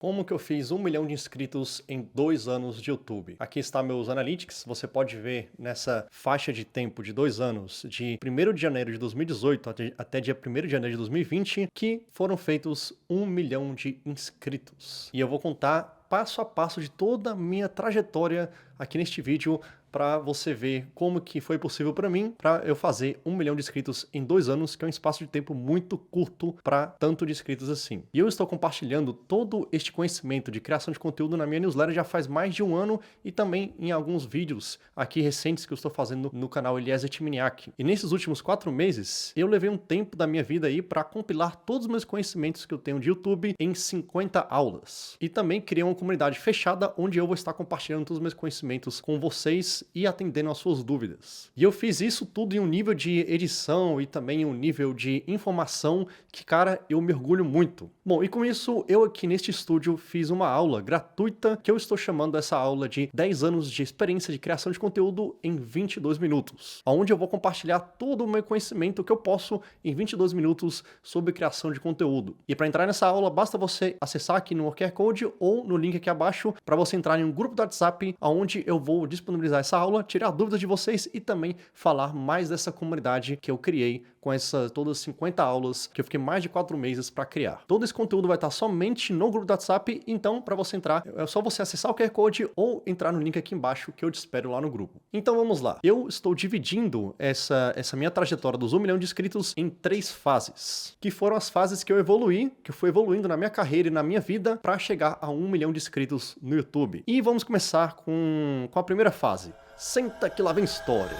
Como que eu fiz 1 milhão de inscritos em 2 anos de YouTube? Aqui está meus analytics, você pode ver nessa faixa de tempo de 2 anos, de 1º de janeiro de 2018 até dia 1º de janeiro de 2020, que foram feitos 1 milhão de inscritos. E eu vou contar passo a passo de toda a minha trajetória aqui neste vídeo para você ver como que foi possível para mim, para eu fazer 1 milhão de inscritos em 2 anos, que é um espaço de tempo muito curto para tanto de inscritos assim. E eu estou compartilhando todo este conhecimento de criação de conteúdo na minha newsletter já faz mais de 1 ano e também em alguns vídeos aqui recentes que eu estou fazendo no canal Eliezer Timiniak. E nesses últimos 4 meses, eu levei um tempo da minha vida aí para compilar todos os meus conhecimentos que eu tenho de YouTube em 50 aulas. E também criei uma comunidade fechada onde eu vou estar compartilhando todos os meus conhecimentos com vocês e atendendo às suas dúvidas. E eu fiz isso tudo em um nível de edição e também em um nível de informação que, cara, eu me orgulho muito. Bom, e com isso, eu aqui neste estúdio fiz uma aula gratuita que eu estou chamando essa aula de 10 anos de experiência de criação de conteúdo em 22 minutos, onde eu vou compartilhar todo o meu conhecimento que eu posso em 22 minutos sobre criação de conteúdo. E para entrar nessa aula, basta você acessar aqui no QR Code ou no link aqui abaixo para você entrar em um grupo do WhatsApp onde eu vou disponibilizar essa aula, tirar dúvidas de vocês e também falar mais dessa comunidade que eu criei com todas as 50 aulas que eu fiquei mais de 4 meses para criar. Todo esse conteúdo vai estar somente no grupo do WhatsApp, então para você entrar é só você acessar o QR Code ou entrar no link aqui embaixo que eu te espero lá no grupo. Então vamos lá. Eu estou dividindo essa minha trajetória dos 1 milhão de inscritos em 3 fases, que foram as fases que eu evoluí, que eu fui evoluindo na minha carreira e na minha vida para chegar a 1 milhão de inscritos no YouTube. E vamos começar com a primeira fase. Senta que lá vem história.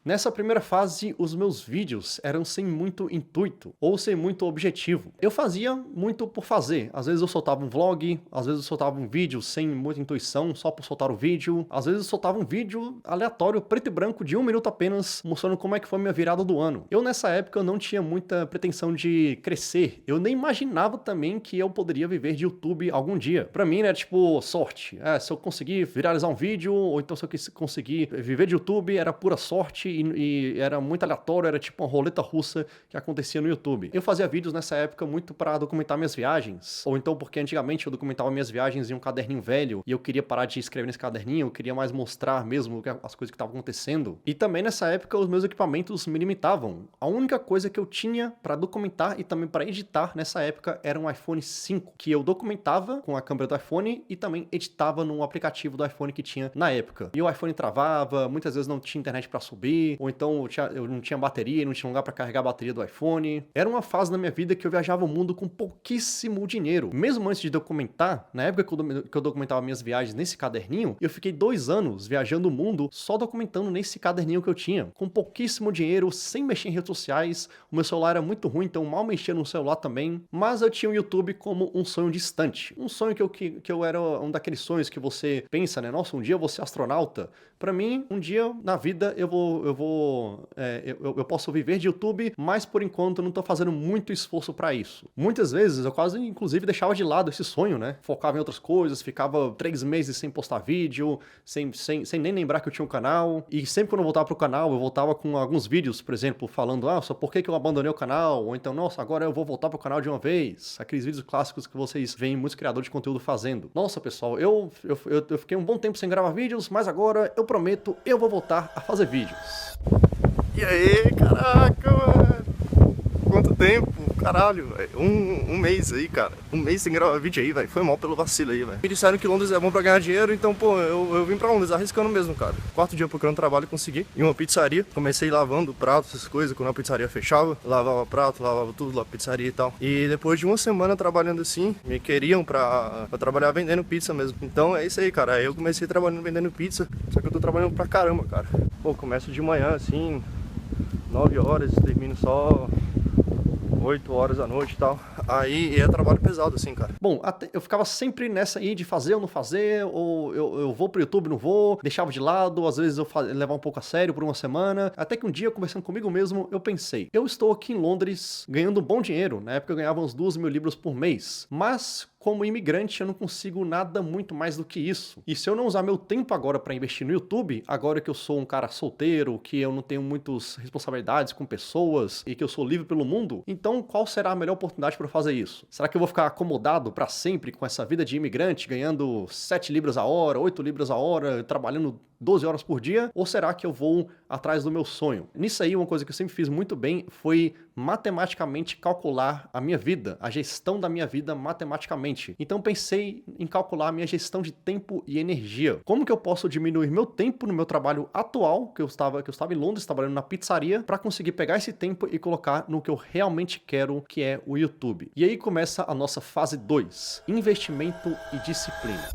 Nessa primeira fase, os meus vídeos eram sem muito intuito, ou sem muito objetivo. Eu fazia muito por fazer. Às vezes eu soltava um vlog, às vezes eu soltava um vídeo sem muita intuição, só por soltar o vídeo. Às vezes eu soltava um vídeo aleatório, preto e branco, de 1 minuto apenas, mostrando como é que foi a minha virada do ano. Eu nessa época não tinha muita pretensão de crescer. Eu nem imaginava também que eu poderia viver de YouTube algum dia. Pra mim era tipo sorte. Se eu conseguir viralizar um vídeo, ou então se eu conseguir viver de YouTube, era pura sorte. E era muito aleatório, era tipo uma roleta russa que acontecia no YouTube. Eu fazia vídeos nessa época muito para documentar minhas viagens, ou então porque antigamente eu documentava minhas viagens em um caderninho velho e eu queria parar de escrever nesse caderninho, eu queria mais mostrar mesmo as coisas que estavam acontecendo. E também nessa época os meus equipamentos me limitavam. A única coisa que eu tinha para documentar e também para editar nessa época era um iPhone 5, que eu documentava com a câmera do iPhone e também editava no aplicativo do iPhone que tinha na época. E o iPhone travava, muitas vezes não tinha internet para subir, ou então eu não tinha bateria, não tinha lugar para carregar a bateria do iPhone. Era uma fase na minha vida que eu viajava o mundo com pouquíssimo dinheiro. Mesmo antes de documentar, na época que eu documentava minhas viagens nesse caderninho, eu fiquei 2 anos viajando o mundo só documentando nesse caderninho que eu tinha, com pouquíssimo dinheiro, sem mexer em redes sociais. O meu celular era muito ruim, então mal mexia no celular também. Mas eu tinha o YouTube como um sonho distante. Um sonho que eu era um daqueles sonhos que você pensa, né? Nossa, um dia eu vou ser astronauta. Pra mim, um dia na vida eu posso viver de YouTube, mas por enquanto eu não tô fazendo muito esforço pra isso. Muitas vezes eu quase, inclusive, deixava de lado esse sonho, né? Focava em outras coisas, ficava 3 meses sem postar vídeo, sem nem lembrar que eu tinha um canal. E sempre quando eu voltava pro canal, eu voltava com alguns vídeos, por exemplo, falando, só por que eu abandonei o canal? Ou então, nossa, agora eu vou voltar pro canal de uma vez. Aqueles vídeos clássicos que vocês veem muitos criadores de conteúdo fazendo. Nossa, pessoal, eu fiquei um bom tempo sem gravar vídeos, mas agora eu prometo, eu vou voltar a fazer vídeos. E aí, caraca, mano. Quanto tempo, caralho, velho. Um mês aí, cara. Um mês sem gravar vídeo aí, velho. Foi mal pelo vacilo aí, velho. Me disseram que Londres é bom pra ganhar dinheiro, então, pô, eu vim pra Londres arriscando mesmo, cara. 4 dias procurando trabalho e consegui. Em uma pizzaria. Comecei lavando prato, essas coisas, quando a pizzaria fechava. Lavava prato, lavava tudo lá, pizzaria e tal. E depois de uma semana trabalhando assim, me queriam pra trabalhar vendendo pizza mesmo. Então é isso aí, cara. Aí eu comecei trabalhando vendendo pizza. Só que eu tô trabalhando pra caramba, cara. Pô, começo de manhã, assim, 9 horas, termino só 8 horas da noite e tal. Aí é trabalho pesado, assim, cara. Bom, eu ficava sempre nessa aí de fazer ou não fazer, ou eu vou pro YouTube, não vou, deixava de lado, às vezes eu levava um pouco a sério por uma semana, até que um dia, conversando comigo mesmo, eu pensei, eu estou aqui em Londres ganhando um bom dinheiro, na época eu ganhava uns 2.000 libras por mês, mas como imigrante, eu não consigo nada muito mais do que isso. E se eu não usar meu tempo agora para investir no YouTube, agora que eu sou um cara solteiro, que eu não tenho muitas responsabilidades com pessoas e que eu sou livre pelo mundo, então qual será a melhor oportunidade para fazer isso? Será que eu vou ficar acomodado para sempre com essa vida de imigrante, ganhando 7 libras a hora, 8 libras a hora, trabalhando 12 horas por dia? Ou será que eu vou atrás do meu sonho? Nisso aí, uma coisa que eu sempre fiz muito bem foi matematicamente calcular a minha vida, a gestão da minha vida matematicamente. Então pensei em calcular a minha gestão de tempo e energia. Como que eu posso diminuir meu tempo no meu trabalho atual, que eu estava em Londres trabalhando na pizzaria, para conseguir pegar esse tempo e colocar no que eu realmente quero, que é o YouTube. E aí começa a nossa fase 2, investimento e disciplina.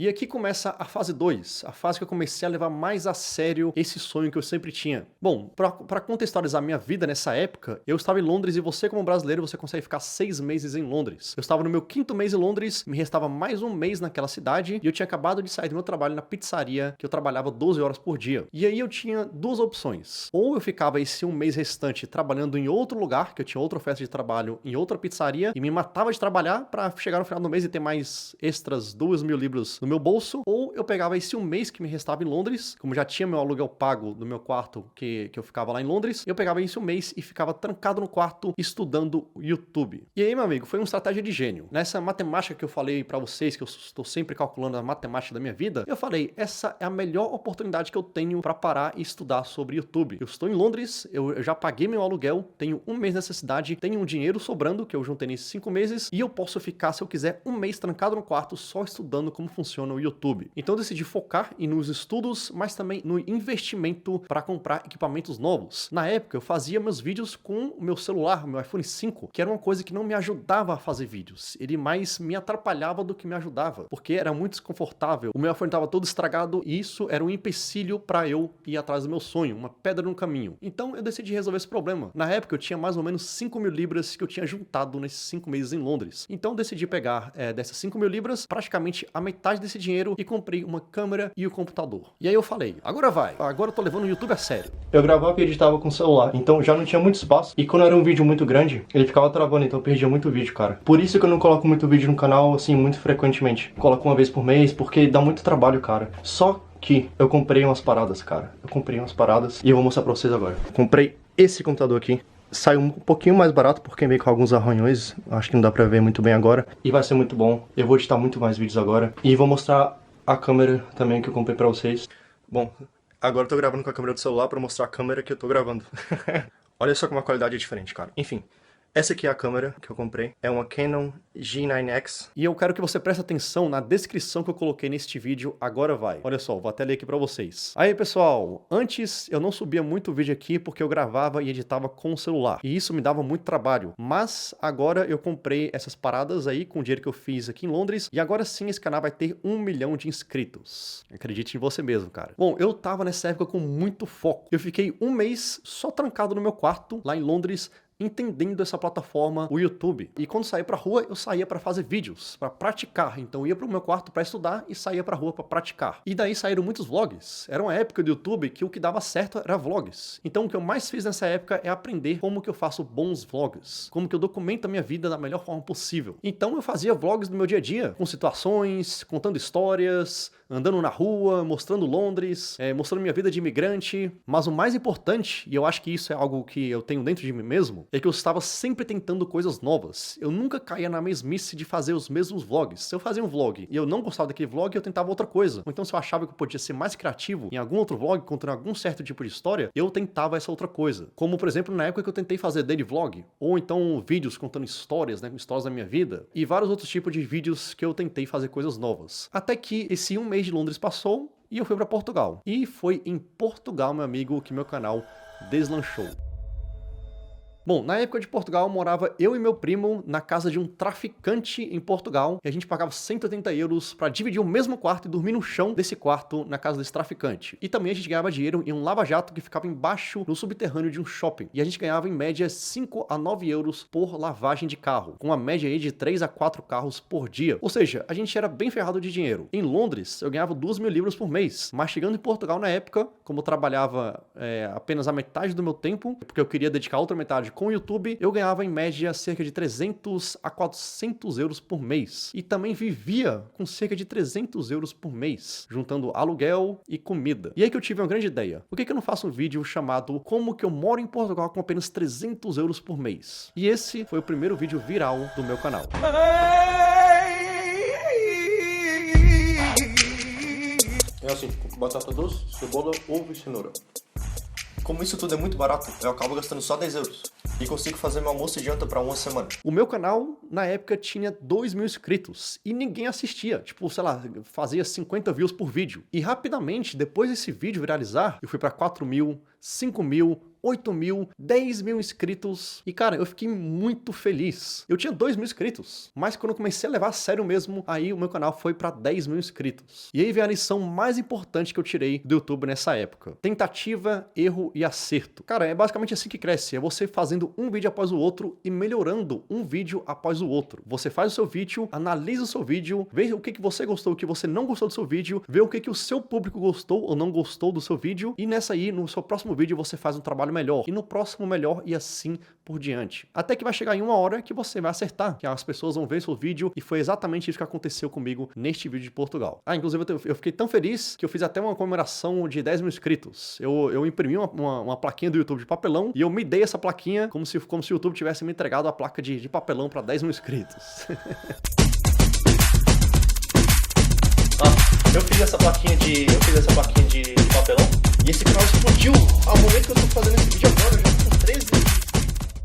E aqui começa a fase 2, a fase que eu comecei a levar mais a sério esse sonho que eu sempre tinha. Bom, para contextualizar minha vida nessa época, eu estava em Londres e você como brasileiro, você consegue ficar 6 meses em Londres. Eu estava no meu 5º mês em Londres, me restava mais um mês naquela cidade e eu tinha acabado de sair do meu trabalho na pizzaria, que eu trabalhava 12 horas por dia. E aí eu tinha duas opções. Ou eu ficava esse um mês restante trabalhando em outro lugar, que eu tinha outra oferta de trabalho em outra pizzaria, e me matava de trabalhar para chegar no final do mês e ter mais extras 2.000 libras no meu bolso, ou eu pegava esse um mês que me restava em Londres, como já tinha meu aluguel pago do meu quarto que eu ficava lá em Londres, eu pegava esse um mês e ficava trancado no quarto estudando YouTube. E aí, meu amigo, foi uma estratégia de gênio. Nessa matemática que eu falei pra vocês, que eu estou sempre calculando a matemática da minha vida, eu falei, essa é a melhor oportunidade que eu tenho pra parar e estudar sobre YouTube. Eu estou em Londres, eu já paguei meu aluguel, tenho um mês nessa cidade, tenho um dinheiro sobrando, que eu juntei nesses 5 meses, e eu posso ficar, se eu quiser, um mês trancado no quarto só estudando como funciona o YouTube. Então eu decidi focar nos estudos, mas também no investimento para comprar equipamentos novos. Na época eu fazia meus vídeos com o meu celular, meu iPhone 5, que era uma coisa que não me ajudava a fazer vídeos. Ele mais me atrapalhava do que me ajudava, porque era muito desconfortável. O meu iPhone estava todo estragado e isso era um empecilho para eu ir atrás do meu sonho, uma pedra no caminho. Então eu decidi resolver esse problema. Na época eu tinha mais ou menos 5.000 libras que eu tinha juntado nesses 5 meses em Londres. Então eu decidi pegar dessas 5.000 libras, praticamente a metade desse dinheiro e comprei uma câmera e o computador. E aí eu falei, agora vai, agora eu tô levando o YouTube a sério. Eu gravava e editava com o celular, então já não tinha muito espaço. E quando era um vídeo muito grande, ele ficava travando, então eu perdia muito vídeo, cara. Por isso que eu não coloco muito vídeo no canal, assim, muito frequentemente. Coloco uma vez por mês, porque dá muito trabalho, cara. Só que eu comprei umas paradas, cara. Eu comprei umas paradas e eu vou mostrar pra vocês agora. Comprei esse computador aqui. Saiu um pouquinho mais barato porque veio com alguns arranhões. Acho que não dá pra ver muito bem agora. E vai ser muito bom. Eu vou editar muito mais vídeos agora. E vou mostrar a câmera também que eu comprei pra vocês. Bom, agora eu tô gravando com a câmera do celular pra mostrar a câmera que eu tô gravando. Olha só como a qualidade é diferente, cara. Enfim. Essa aqui é a câmera que eu comprei, é uma Canon G9X. E eu quero que você preste atenção na descrição que eu coloquei neste vídeo, agora vai. Olha só, vou até ler aqui pra vocês. Aí pessoal, antes eu não subia muito vídeo aqui porque eu gravava e editava com o celular. E isso me dava muito trabalho. Mas agora eu comprei essas paradas aí com o dinheiro que eu fiz aqui em Londres. E agora sim esse canal vai ter 1 milhão de inscritos. Acredite em você mesmo, cara. Bom, eu tava nessa época com muito foco. Eu fiquei um mês só trancado no meu quarto, lá em Londres, entendendo essa plataforma, o YouTube. E quando saía pra rua, eu saía pra fazer vídeos, pra praticar. Então eu ia pro meu quarto pra estudar e saía pra rua pra praticar. E daí saíram muitos vlogs. Era uma época do YouTube que o que dava certo era vlogs. Então o que eu mais fiz nessa época é aprender como que eu faço bons vlogs, como que eu documento a minha vida da melhor forma possível. Então eu fazia vlogs do meu dia a dia, com situações, contando histórias, andando na rua, mostrando Londres, mostrando minha vida de imigrante. Mas o mais importante, e eu acho que isso é algo que eu tenho dentro de mim mesmo, é que eu estava sempre tentando coisas novas. Eu nunca caía na mesmice de fazer os mesmos vlogs. Se eu fazia um vlog e eu não gostava daquele vlog, eu tentava outra coisa. Ou então se eu achava que eu podia ser mais criativo em algum outro vlog, contando algum certo tipo de história, eu tentava essa outra coisa. Como, por exemplo, na época que eu tentei fazer daily vlog, ou então vídeos contando histórias, né, histórias da minha vida, e vários outros tipos de vídeos que eu tentei fazer coisas novas. Até que esse um mês de Londres passou e eu fui para Portugal. E foi em Portugal, meu amigo, que meu canal deslanchou. Bom, na época de Portugal, morava eu e meu primo na casa de um traficante em Portugal, e a gente pagava 180 euros para dividir o mesmo quarto e dormir no chão desse quarto na casa desse traficante. E também a gente ganhava dinheiro em um lava-jato que ficava embaixo no subterrâneo de um shopping. E a gente ganhava em média 5 a 9 euros por lavagem de carro, com uma média aí de 3 a 4 carros por dia. Ou seja, a gente era bem ferrado de dinheiro. Em Londres, eu ganhava 2.000 libras por mês, mas chegando em Portugal na época, como eu trabalhava apenas a metade do meu tempo, porque eu queria dedicar a outra metade Com o YouTube, eu ganhava em média cerca de 300 a 400 euros por mês. E também vivia com cerca de 300 euros por mês, juntando aluguel e comida. E aí que eu tive uma grande ideia. Por que eu não faço um vídeo chamado Como que eu moro em Portugal com apenas 300 euros por mês? E esse foi o primeiro vídeo viral do meu canal. É assim, batata doce, cebola, ovo e cenoura. Como isso tudo é muito barato, eu acabo gastando só 10 euros. E consigo fazer meu almoço e janta pra uma semana. O meu canal, na época, tinha 2.000 inscritos. E ninguém assistia. Tipo, sei lá, fazia 50 views por vídeo. E rapidamente, depois desse vídeo viralizar, eu fui pra 4.000, 5.000, 8.000, 10.000 inscritos. E cara, eu fiquei muito feliz. Eu tinha 2.000 inscritos, mas quando eu comecei a levar a sério mesmo, aí o meu canal foi pra 10.000 inscritos. E aí vem a lição mais importante que eu tirei do YouTube nessa época. Tentativa, erro e acerto. Cara, é basicamente assim que cresce. É você fazendo um vídeo após o outro e melhorando um vídeo após o outro. Você faz o seu vídeo, analisa o seu vídeo, vê o que você gostou, o que você não gostou do seu vídeo, vê o que o seu público gostou ou não gostou do seu vídeo, e nessa aí, no seu próximo vídeo, você faz um trabalho melhor, e no próximo melhor, e assim por diante. Até que vai chegar em uma hora que você vai acertar, que as pessoas vão ver seu vídeo, e foi exatamente isso que aconteceu comigo neste vídeo de Portugal. Inclusive eu fiquei tão feliz que eu fiz até uma comemoração de 10.000 inscritos. Eu imprimi uma plaquinha do YouTube de papelão, e eu me dei essa plaquinha como se o YouTube tivesse me entregado a placa de papelão para 10.000 inscritos. Eu fiz essa plaquinha de papelão e esse canal explodiu. Ao momento que eu tô fazendo esse vídeo agora, eu já tô com 13.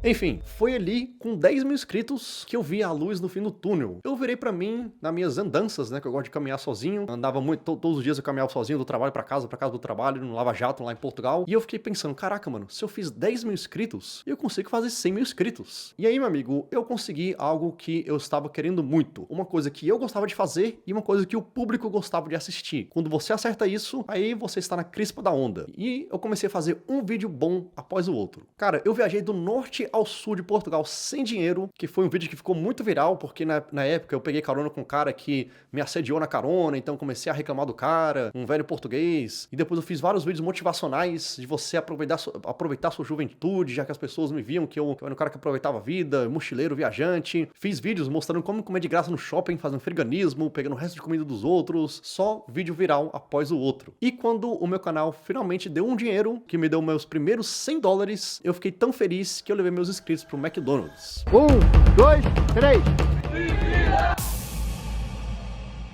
Enfim, foi ali com 10.000 inscritos que eu vi a luz no fim do túnel. Eu virei pra mim, nas minhas andanças, né, que eu gosto de caminhar sozinho. Andava muito, todos os dias eu caminhava sozinho do trabalho pra casa do trabalho, no Lava Jato lá em Portugal. E eu fiquei pensando, caraca, mano, se eu fiz 10.000 inscritos, eu consigo fazer 100.000 inscritos. E aí, meu amigo, eu consegui algo que eu estava querendo muito. Uma coisa que eu gostava de fazer e uma coisa que o público gostava de assistir. Quando você acerta isso, aí você está na crispa da onda. E eu comecei a fazer um vídeo bom após o outro. Cara, eu viajei do norte ao sul de Portugal sem dinheiro, que foi um vídeo que ficou muito viral, porque na época eu peguei carona com um cara que me assediou na carona, então comecei a reclamar do cara, um velho português, e depois eu fiz vários vídeos motivacionais de você aproveitar sua juventude, já que as pessoas me viam que eu era um cara que aproveitava a vida, mochileiro, viajante. Fiz vídeos mostrando como comer de graça no shopping, fazendo friganismo, pegando o resto de comida dos outros, só vídeo viral após o outro. E quando o meu canal finalmente deu um dinheiro, que me deu meus primeiros $100, eu fiquei tão feliz que eu levei meus inscritos pro McDonald's. 1, 2, 3.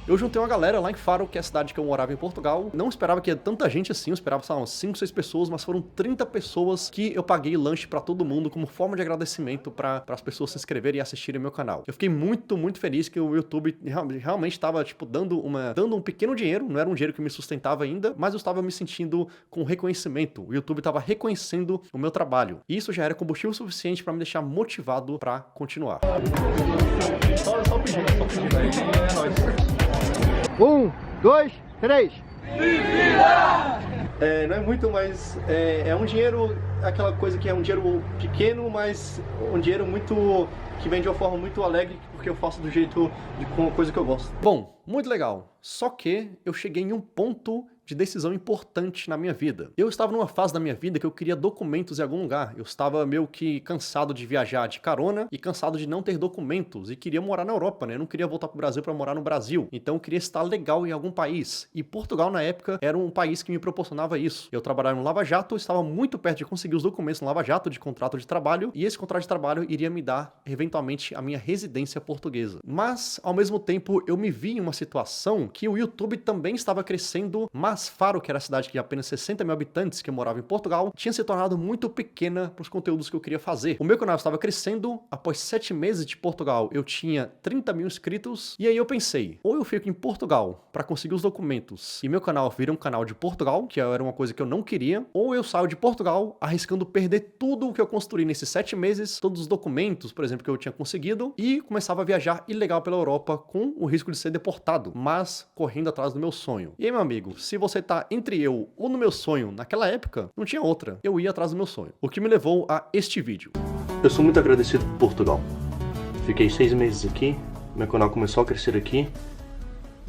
Eu juntei uma galera lá em Faro, que é a cidade que eu morava em Portugal. Não esperava que ia tanta gente assim, eu esperava, sei lá, umas 5, 6 pessoas, mas foram 30 pessoas que eu paguei lanche pra todo mundo como forma de agradecimento para as pessoas se inscreverem e assistirem meu canal. Eu fiquei muito, muito feliz que o YouTube realmente estava, tipo, dando um pequeno dinheiro, não era um dinheiro que me sustentava ainda, mas eu estava me sentindo com reconhecimento. O YouTube estava reconhecendo o meu trabalho. E isso já era combustível suficiente para me deixar motivado para continuar. Só pedindo aí, é nóis. 1, 2, 3. Não é muito, mas é um dinheiro, aquela coisa que é um dinheiro pequeno, mas um dinheiro muito que vem de uma forma muito alegre, porque eu faço do jeito com a coisa que eu gosto. Bom, muito legal. Só que eu cheguei em um ponto de decisão importante na minha vida. Eu estava numa fase da minha vida que eu queria documentos em algum lugar. Eu estava meio que cansado de viajar de carona e cansado de não ter documentos e queria morar na Europa, né? Eu não queria voltar pro Brasil para morar no Brasil. Então eu queria estar legal em algum país. E Portugal, na época, era um país que me proporcionava isso. Eu trabalhava no Lava Jato, estava muito perto de conseguir os documentos no Lava Jato de contrato de trabalho, e esse contrato de trabalho iria me dar, eventualmente, a minha residência portuguesa. Mas, ao mesmo tempo, eu me vi em uma situação que o YouTube também estava crescendo, mas Faro, que era a cidade de apenas 60.000 habitantes que eu morava em Portugal, tinha se tornado muito pequena para os conteúdos que eu queria fazer. O meu canal estava crescendo, após 7 meses de Portugal eu tinha 30.000 inscritos, e aí eu pensei, ou eu fico em Portugal para conseguir os documentos e meu canal vira um canal de Portugal, que era uma coisa que eu não queria, ou eu saio de Portugal arriscando perder tudo o que eu construí nesses 7 meses, todos os documentos, por exemplo, que eu tinha conseguido, e começava a viajar ilegal pela Europa com o risco de ser deportado, mas correndo atrás do meu sonho. E aí, meu amigo, se você tá entre eu ou no meu sonho naquela época, não tinha outra. Eu ia atrás do meu sonho. O que me levou a este vídeo. Eu sou muito agradecido por Portugal. Fiquei 6 meses aqui, meu canal começou a crescer aqui,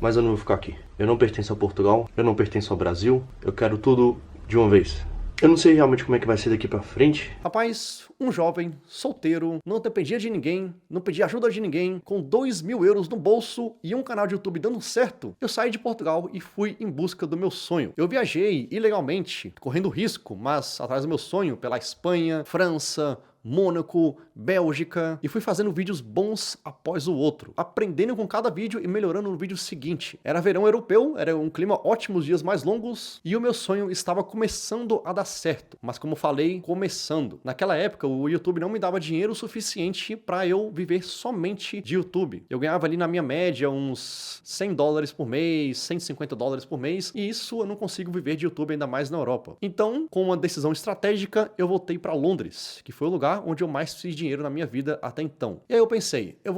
mas eu não vou ficar aqui. Eu não pertenço a Portugal, eu não pertenço ao Brasil, eu quero tudo de uma vez. Eu não sei realmente como é que vai ser daqui pra frente. Rapaz, um jovem, solteiro, não dependia de ninguém, não pedia ajuda de ninguém, com 2.000 euros no bolso e um canal de YouTube dando certo, eu saí de Portugal e fui em busca do meu sonho. Eu viajei ilegalmente, correndo risco, mas atrás do meu sonho, pela Espanha, França, Mônaco, Bélgica, e fui fazendo vídeos bons após o outro, aprendendo com cada vídeo e melhorando no vídeo seguinte. Era verão europeu, era um clima ótimo, os dias mais longos, e o meu sonho estava começando a dar certo, mas como falei, começando. Naquela época, o YouTube não me dava dinheiro suficiente para eu viver somente de YouTube. Eu ganhava ali na minha média uns $100 por mês, $150 por mês, e isso eu não consigo viver de YouTube ainda mais na Europa. Então, com uma decisão estratégica, eu voltei para Londres, que foi o lugar onde eu mais fiz dinheiro na minha vida até então. E aí eu pensei, eu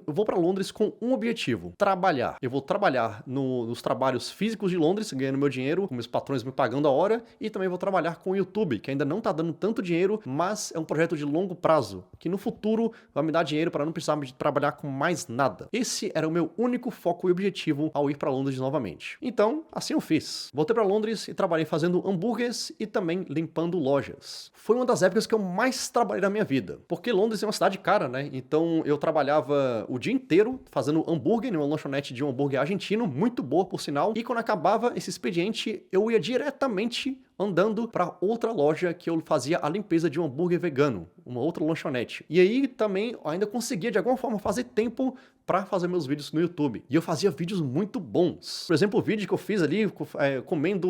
vou para Londres com um objetivo, trabalhar. Eu vou trabalhar nos trabalhos físicos de Londres, ganhando meu dinheiro, com meus patrões me pagando a hora, e também vou trabalhar com o YouTube, que ainda não tá dando tanto dinheiro, mas é um projeto de longo prazo, que no futuro vai me dar dinheiro para não precisar de trabalhar com mais nada. Esse era o meu único foco e objetivo ao ir para Londres novamente. Então, assim eu fiz. Voltei para Londres e trabalhei fazendo hambúrgueres e também limpando lojas. Foi uma das épocas que eu mais trabalhei na minha vida, porque Londres é uma cidade cara, né? Então eu trabalhava o dia inteiro fazendo hambúrguer numa lanchonete de um hambúrguer argentino, muito boa por sinal, e quando acabava esse expediente, eu ia diretamente andando para outra loja que eu fazia a limpeza de um hambúrguer vegano, uma outra lanchonete. E aí também ainda conseguia de alguma forma fazer tempo para fazer meus vídeos no YouTube. E eu fazia vídeos muito bons. Por exemplo, o vídeo que eu fiz ali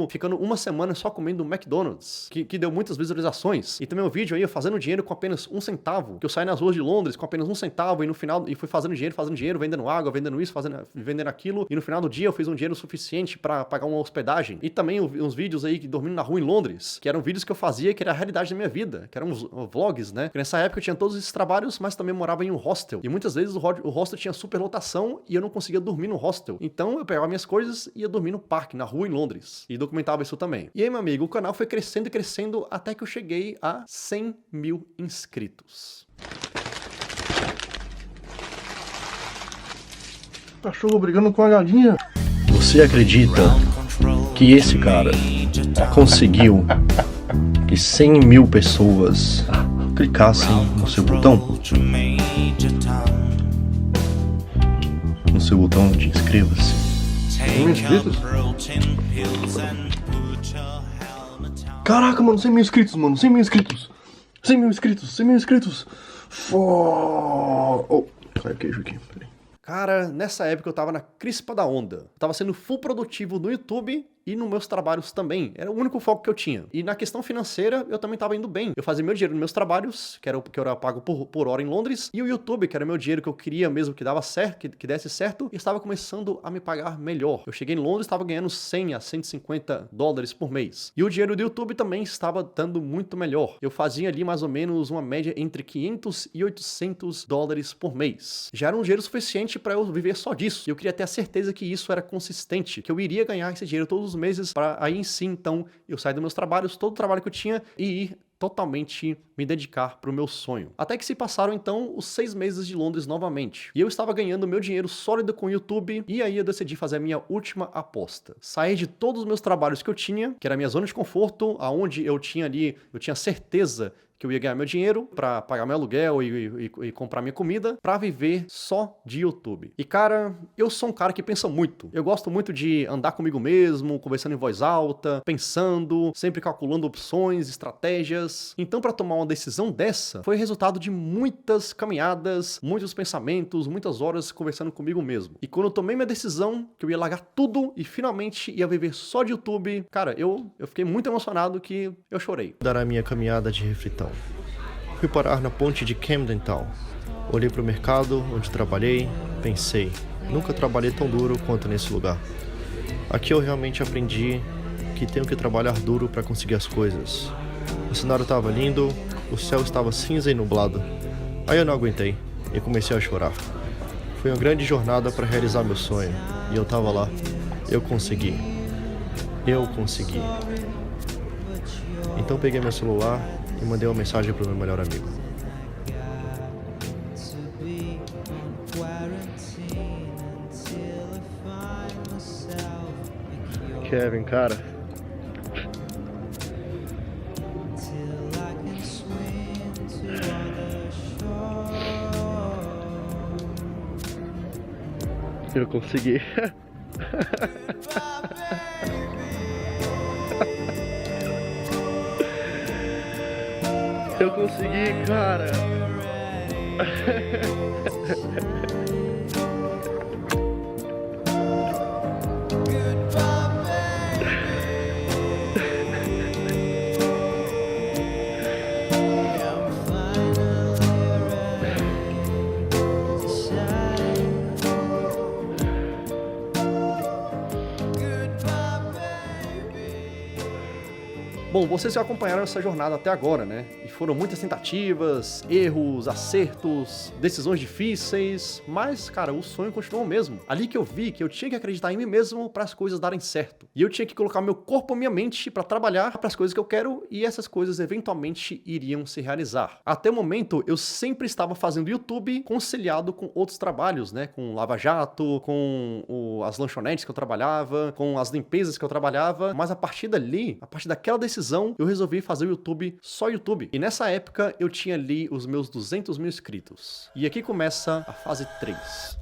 ficando uma semana só comendo McDonald's, que deu muitas visualizações. E também o vídeo aí eu fazendo dinheiro com apenas $1, que eu saí nas ruas de Londres com apenas $1 e no final fui fazendo dinheiro, vendendo água, vendendo isso, vendendo aquilo. E no final do dia eu fiz um dinheiro suficiente para pagar uma hospedagem. E também uns vídeos aí dormindo na rua em Londres, que eram vídeos que eu fazia, que era a realidade da minha vida, que eram uns vlogs, né? Porque nessa época eu tinha todos esses trabalhos, mas também morava em um hostel. E muitas vezes o hostel tinha superlotação e eu não conseguia dormir no hostel. Então eu pegava minhas coisas e ia dormir no parque, na rua em Londres. E documentava isso também. E aí, meu amigo, o canal foi crescendo e crescendo até que eu cheguei a 100 mil inscritos. Cachorro brigando com a galinha. Você acredita que esse cara conseguiu que 100 mil pessoas clicassem no seu botão? No seu botão de inscreva-se. 100 mil inscritos? Caraca, mano, 100 mil inscritos, mano, 100 mil inscritos. 100 mil inscritos, 100 mil inscritos. Oh, caiu o queijo aqui, peraí. Cara, nessa época eu tava na crispa da onda. Eu tava sendo full produtivo no YouTube e nos meus trabalhos também. Era o único foco que eu tinha. E na questão financeira, eu também tava indo bem. Eu fazia meu dinheiro nos meus trabalhos, que era o que eu era pago por hora em Londres, e o YouTube, que era meu dinheiro que eu queria mesmo que dava certo, que desse certo, e estava começando a me pagar melhor. Eu cheguei em Londres, estava ganhando $100 a $150 por mês. E o dinheiro do YouTube também estava dando muito melhor. Eu fazia ali mais ou menos uma média entre $500 e $800 por mês. Já era um dinheiro suficiente para eu viver só disso. E eu queria ter a certeza que isso era consistente, que eu iria ganhar esse dinheiro todos os meses, para aí em si, então, eu sair dos meus trabalhos, todo o trabalho que eu tinha, e ir totalmente me dedicar para o meu sonho. Até que se passaram, então, os 6 meses de Londres novamente. E eu estava ganhando meu dinheiro sólido com o YouTube, e aí eu decidi fazer a minha última aposta. Sair de todos os meus trabalhos que eu tinha, que era a minha zona de conforto, aonde eu tinha certeza que eu ia ganhar meu dinheiro para pagar meu aluguel e comprar minha comida, para viver só de YouTube. E cara, eu sou um cara que pensa muito. Eu gosto muito de andar comigo mesmo, conversando em voz alta, pensando, sempre calculando opções, estratégias. Então, para tomar uma decisão dessa, foi resultado de muitas caminhadas, muitos pensamentos, muitas horas conversando comigo mesmo. E quando eu tomei minha decisão, que eu ia largar tudo e finalmente ia viver só de YouTube, cara, eu fiquei muito emocionado que eu chorei. Dar a minha caminhada de reflitão. Fui parar na ponte de Camden Town. Olhei para o mercado onde trabalhei, pensei, nunca trabalhei tão duro quanto nesse lugar. Aqui eu realmente aprendi que tenho que trabalhar duro para conseguir as coisas. O cenário estava lindo, o céu estava cinza e nublado. Aí eu não aguentei e comecei a chorar. Foi uma grande jornada para realizar meu sonho, e eu estava lá. Eu consegui. Então peguei meu celular e mandei uma mensagem pro meu melhor amigo. Kevin, cara, Eu consegui. Eu consegui, cara. Bom, vocês já acompanharam essa jornada até agora, né? E foram muitas tentativas, erros, acertos, decisões difíceis, mas, cara, o sonho continuou o mesmo. Ali que eu vi que eu tinha que acreditar em mim mesmo para as coisas darem certo. E eu tinha que colocar meu corpo e minha mente para trabalhar para as coisas que eu quero e essas coisas eventualmente iriam se realizar. Até o momento, eu sempre estava fazendo YouTube conciliado com outros trabalhos, né? Com Lava Jato, com as lanchonetes que eu trabalhava, com as limpezas que eu trabalhava, mas a partir dali, a partir daquela decisão, eu resolvi fazer o YouTube só YouTube. E nessa época eu tinha ali os meus 200 mil inscritos. E aqui começa a fase 3.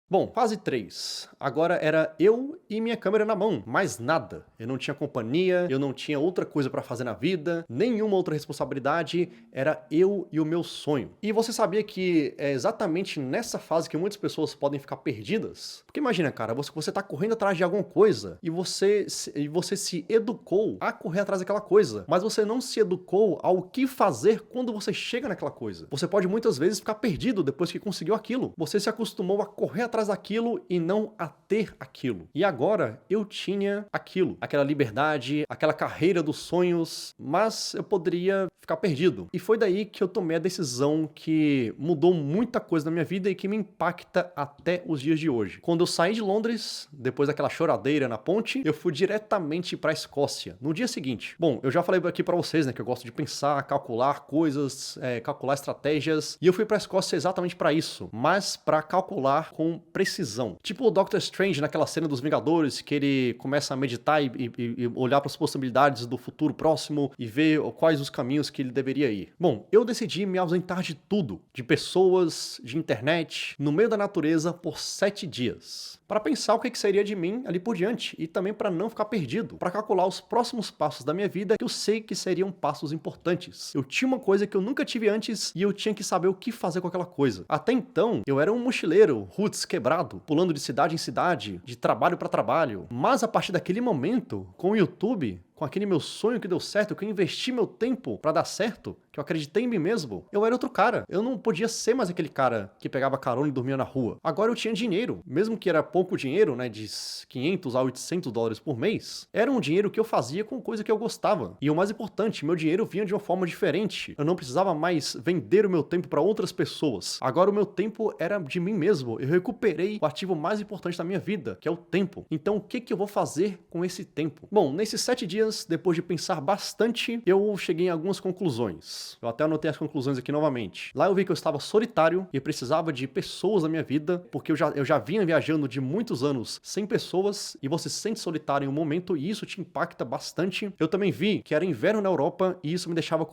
Bom, fase 3. Agora era eu e minha câmera na mão, mais nada. Eu não tinha companhia, eu não tinha outra coisa pra fazer na vida, nenhuma outra responsabilidade, era eu e o meu sonho. E você sabia que é exatamente nessa fase que muitas pessoas podem ficar perdidas? Porque imagina, cara, você tá correndo atrás de alguma coisa e você se educou a correr atrás daquela coisa, mas você não se educou ao que fazer quando você chega naquela coisa. Você pode muitas vezes ficar perdido depois que conseguiu aquilo. Você se acostumou a correr atrás daquilo e não a ter aquilo. E agora eu tinha aquilo, aquela liberdade, aquela carreira dos sonhos, mas eu poderia ficar perdido. E foi daí que eu tomei a decisão que mudou muita coisa na minha vida e que me impacta até os dias de hoje. Quando eu saí de Londres, depois daquela choradeira na ponte, eu fui diretamente para a Escócia. No dia seguinte. Bom, eu já falei aqui para vocês, né, que eu gosto de pensar, calcular coisas, calcular estratégias, e eu fui para a Escócia exatamente para isso, mas para calcular com precisão. Tipo o Doctor Strange naquela cena dos Vingadores, que ele começa a meditar e olhar para as possibilidades do futuro próximo e ver quais os caminhos que ele deveria ir. Bom, eu decidi me ausentar de tudo, de pessoas, de internet, no meio da natureza por 7 dias. Para pensar o que seria de mim ali por diante e também para não ficar perdido, para calcular os próximos passos da minha vida que eu sei que seriam passos importantes. Eu tinha uma coisa que eu nunca tive antes e eu tinha que saber o que fazer com aquela coisa. Até então, eu era um mochileiro, roots quebrado, pulando de cidade em cidade, de trabalho para trabalho. Mas a partir daquele momento, com o YouTube, com aquele meu sonho que deu certo, que eu investi meu tempo pra dar certo, que eu acreditei em mim mesmo, eu era outro cara. Eu não podia ser mais aquele cara que pegava carona e dormia na rua. Agora eu tinha dinheiro. Mesmo que era pouco dinheiro, né, de 500 a 800 dólares por mês, era um dinheiro que eu fazia com coisa que eu gostava. E o mais importante, meu dinheiro vinha de uma forma diferente. Eu não precisava mais vender o meu tempo pra outras pessoas. Agora o meu tempo era de mim mesmo. Eu recuperei o ativo mais importante da minha vida, que é o tempo. Então o que eu vou fazer com esse tempo? Bom, nesses 7 dias, depois de pensar bastante, eu cheguei em algumas conclusões. Eu até anotei as conclusões aqui novamente. Lá eu vi que eu estava solitário e precisava de pessoas na minha vida, porque eu já vinha viajando de muitos anos sem pessoas, e você se sente solitário em um momento e isso te impacta bastante. Eu também vi que era inverno na Europa e isso me deixava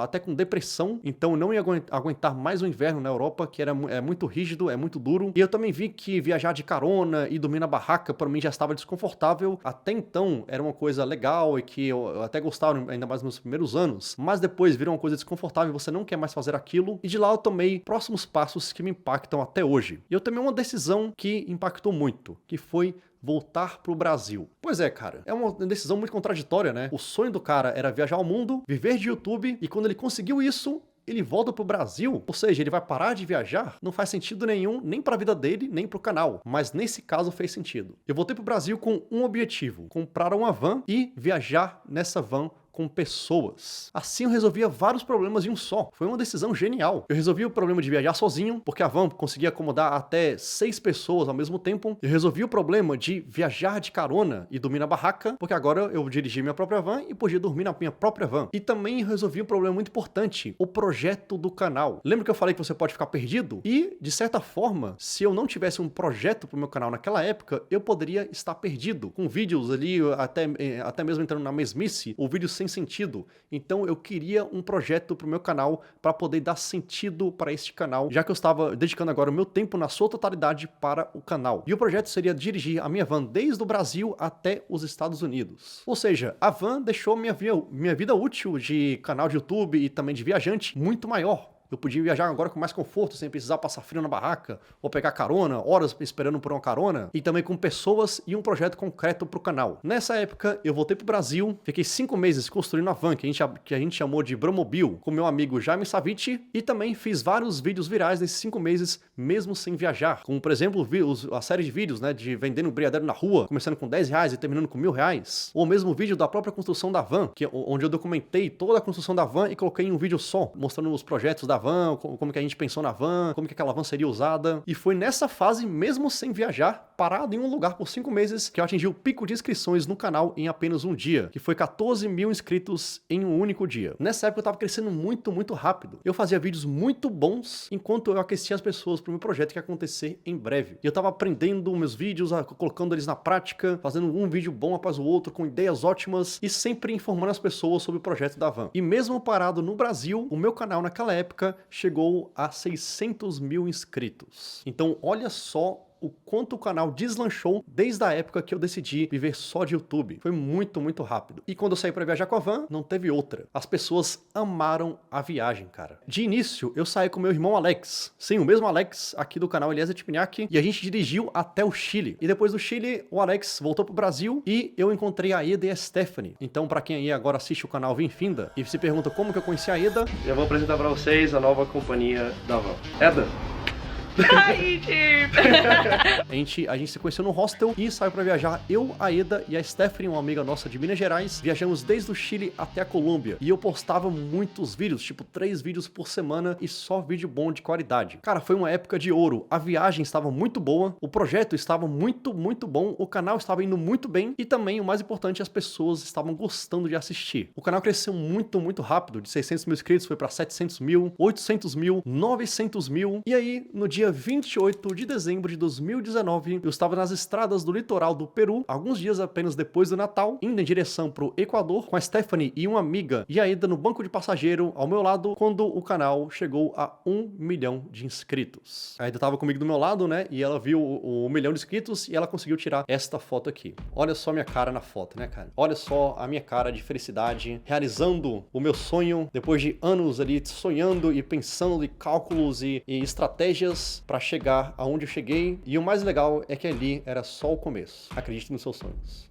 até com depressão, então eu não ia aguentar mais o inverno na Europa, que é muito rígido, é muito duro. E eu também vi que viajar de carona e dormir na barraca para mim já estava desconfortável. Até então era uma coisa legal e que eu até gostava, ainda mais nos primeiros anos, mas depois virou uma coisa desconfortável e você não quer mais fazer aquilo. E de lá eu tomei próximos passos que me impactam até hoje. E eu tomei uma decisão que impactou muito, que foi voltar pro Brasil. Pois é, cara, é uma decisão muito contraditória, né? O sonho do cara era viajar ao mundo, viver de YouTube, e quando ele conseguiu isso, ele volta pro Brasil, ou seja, ele vai parar de viajar? Não faz sentido nenhum, nem pra vida dele, nem pro canal. Mas nesse caso fez sentido. Eu voltei pro Brasil com um objetivo: comprar uma van e viajar nessa van com pessoas. Assim eu resolvia vários problemas em um só. Foi uma decisão genial. Eu resolvi o problema de viajar sozinho, porque a van conseguia acomodar até 6 pessoas ao mesmo tempo. Eu resolvi o problema de viajar de carona e dormir na barraca, porque agora eu dirigi minha própria van e podia dormir na minha própria van. E também resolvi um problema muito importante: o projeto do canal. Lembra que eu falei que você pode ficar perdido? E, de certa forma, se eu não tivesse um projeto pro meu canal naquela época, eu poderia estar perdido, com vídeos ali, até mesmo entrando na mesmice, o vídeo sem sem sentido. Então eu queria um projeto pro meu canal para poder dar sentido para este canal, já que eu estava dedicando agora o meu tempo na sua totalidade para o canal. E o projeto seria dirigir a minha van desde o Brasil até os Estados Unidos. Ou seja, a van deixou minha vida útil de canal de YouTube e também de viajante muito maior. Eu podia viajar agora com mais conforto, sem precisar passar frio na barraca, ou pegar carona, horas esperando por uma carona, e também com pessoas e um projeto concreto pro canal. Nessa época, eu voltei pro Brasil, fiquei 5 meses construindo a van, que a gente chamou de Bromobil, com meu amigo Jaime Saviti, e também fiz vários vídeos virais nesses 5 meses, mesmo sem viajar. Como, por exemplo, a série de vídeos, né, de vendendo brigadeiro na rua, começando com R$10 e terminando com R$1.000. Ou mesmo o vídeo da própria construção da van, onde eu documentei toda a construção da van e coloquei em um vídeo só, mostrando os projetos da van, como que a gente pensou na van, como que aquela van seria usada. E foi nessa fase, mesmo sem viajar, parado em um lugar por 5 meses, que eu atingi o pico de inscrições no canal em apenas um dia, que foi 14 mil inscritos em um único dia. Nessa época eu tava crescendo muito, muito rápido. Eu fazia vídeos muito bons, enquanto eu aquecia as pessoas pro meu projeto que ia acontecer em breve. E eu tava aprendendo meus vídeos, colocando eles na prática, fazendo um vídeo bom após o outro, com ideias ótimas, e sempre informando as pessoas sobre o projeto da van. E mesmo parado no Brasil, o meu canal naquela época chegou a 600 mil inscritos. Então olha só o quanto o canal deslanchou desde a época que eu decidi viver só de YouTube. Foi muito, muito rápido. E quando eu saí pra viajar com a van, não teve outra. As pessoas amaram a viagem, cara. De início, eu saí com meu irmão Alex. Sim, o mesmo Alex aqui do canal Eliezer Tchipniak. E a gente dirigiu até o Chile. E depois do Chile, o Alex voltou pro Brasil e eu encontrei a Eda e a Stephanie. Então, pra quem aí agora assiste o canal Vinfinda e se pergunta como que eu conheci a Eda, eu vou apresentar pra vocês a nova companhia da van. Eda! Ai, Chip! A gente se conheceu no hostel e saiu pra viajar. Eu, a Eda e a Stephanie, uma amiga nossa de Minas Gerais. Viajamos desde o Chile até a Colômbia. E eu postava muitos vídeos, tipo 3 vídeos por semana e só vídeo bom de qualidade. Cara, foi uma época de ouro. A viagem estava muito boa, o projeto estava muito, muito bom, o canal estava indo muito bem e também, o mais importante, as pessoas estavam gostando de assistir. O canal cresceu muito, muito rápido. De 600 mil inscritos foi pra 700 mil, 800 mil, 900 mil. E aí, no dia 28 de dezembro de 2019, eu estava nas estradas do litoral do Peru, alguns dias apenas depois do Natal, indo em direção pro Equador, com a Stephanie e uma amiga, e a Eda no banco de passageiro ao meu lado, quando o canal chegou a 1 milhão de inscritos. A Eda estava comigo do meu lado, né, e ela viu o 1 milhão de inscritos e ela conseguiu tirar esta foto aqui. Olha só minha cara na foto, né, cara? Olha só a minha cara de felicidade, realizando o meu sonho, depois de anos ali sonhando e pensando em cálculos e estratégias para chegar aonde eu cheguei. E o mais legal é que ali era só o começo. Acredite nos seus sonhos.